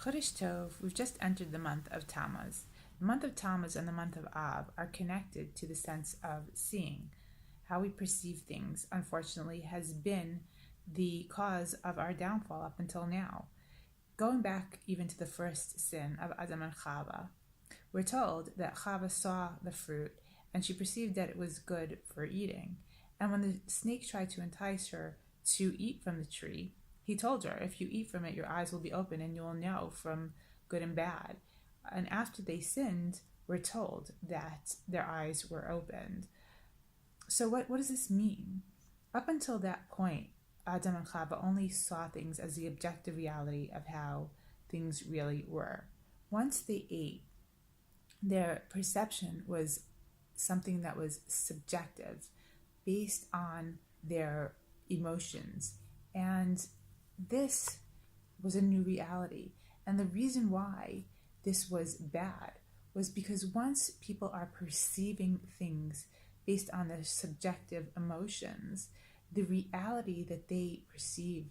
Chodesh Tov, we've just entered the month of Tamuz. The month of Tamuz and the month of Av are connected to the sense of seeing. How we perceive things, unfortunately, has been the cause of our downfall up until now. Going back even to the first sin of Adam and Chava, we're told that Chava saw the fruit and she perceived that it was good for eating. And when the snake tried to entice her to eat from the tree, he told her, if you eat from it, your eyes will be open and you will know from good and bad. And after they sinned, we're told that their eyes were opened. So what does this mean? Up until that point, Adam and Chava only saw things as the objective reality of how things really were. Once they ate, their perception was something that was subjective, based on their emotions. And this was a new reality. And the reason why this was bad was because once people are perceiving things based on their subjective emotions, the reality that they perceive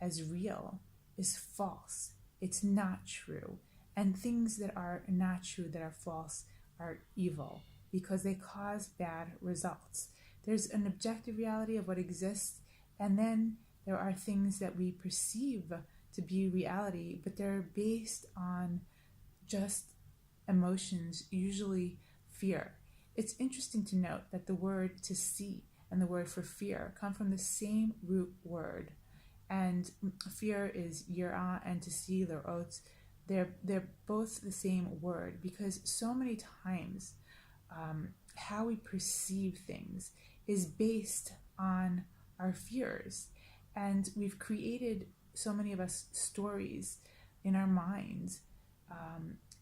as real is false. It's not true. And things that are not true, that are false, are evil because they cause bad results. There's an objective reality of what exists, and then there are things that we perceive to be reality, but they're based on just emotions, usually fear. It's interesting to note that the word to see and the word for fear come from the same root word. And fear is yirah, and to see, lirot. They're both the same word, because so many times how we perceive things is based on our fears. And we've created, so many of us, stories in our minds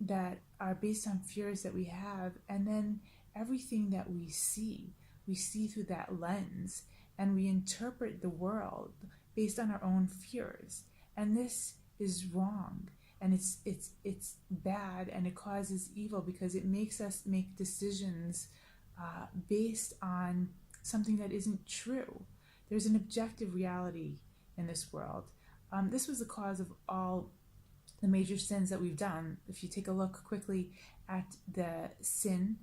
that are based on fears that we have. And then everything that we see through that lens, and we interpret the world based on our own fears. And this is wrong. And it's bad, and it causes evil because it makes us make decisions based on something that isn't true. There's an objective reality in this world. This was the cause of all the major sins that we've done. If you take a look quickly at the sin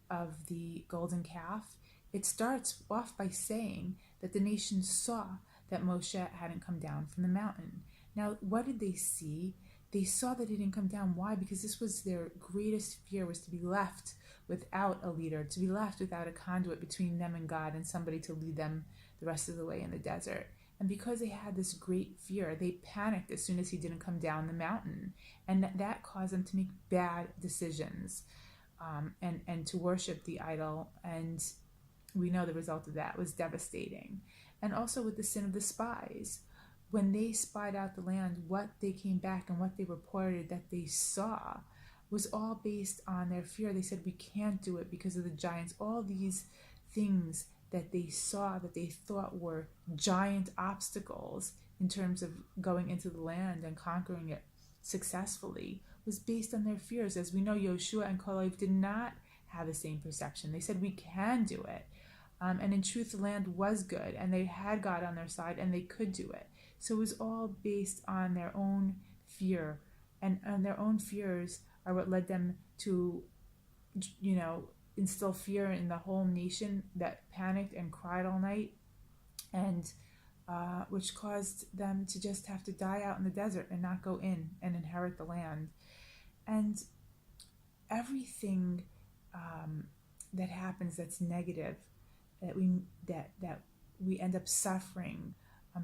of the golden calf, it starts off by saying that the nation saw that Moshe hadn't come down from the mountain. Now, what did they see? They saw that he didn't come down. Why? Because this was their greatest fear, was to be left without a leader, to be left without a conduit between them and God, and somebody to lead them the rest of the way in the desert. And because they had this great fear, they panicked as soon as he didn't come down the mountain. And that caused them to make bad decisions and to worship the idol. And we know the result of that was devastating. And also with the sin of the spies. When they spied out the land, what they came back and what they reported that they saw was all based on their fear. They said, we can't do it because of the giants. All these things that they saw, that they thought were giant obstacles in terms of going into the land and conquering it successfully, was based on their fears. As we know, Yoshua and Kalev did not have the same perception. They said, we can do it. And in truth, the land was good, and they had God on their side, and they could do it. So it was all based on their own fear, and their own fears are what led them to, instill fear in the whole nation that panicked and cried all night, and which caused them to just have to die out in the desert and not go in and inherit the land. And everything that happens that's negative, that we end up suffering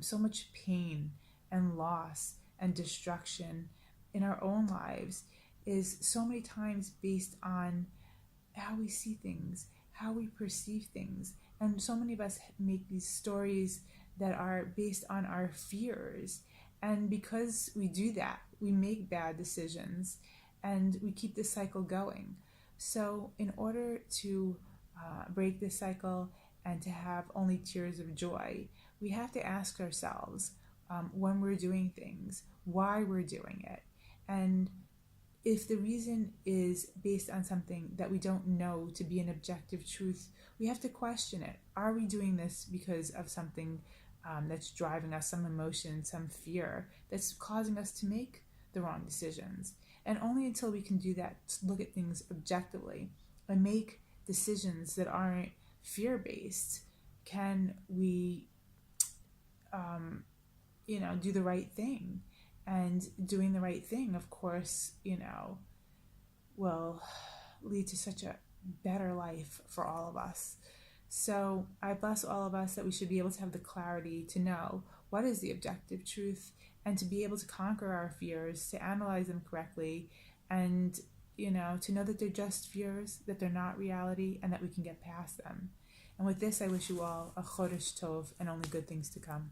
so much pain and loss and destruction in our own lives, is so many times based on how we see things, how we perceive things. And so many of us make these stories that are based on our fears. And because we do that, we make bad decisions, and we keep this cycle going. So in order to break this cycle and to have only tears of joy, we have to ask ourselves when we're doing things, why we're doing it. And if the reason is based on something that we don't know to be an objective truth, we have to question it. Are we doing this because of something that's driving us, some emotion, some fear that's causing us to make the wrong decisions. And only until we can do that, look at things objectively and make decisions that aren't fear-based, can we, do the right thing. And doing the right thing, of course, will lead to such a better life for all of us. So I bless all of us that we should be able to have the clarity to know what is the objective truth, and to be able to conquer our fears, to analyze them correctly, and to know that they're just fears, that they're not reality, and that we can get past them. And with this, I wish you all a Chodesh Tov and only good things to come.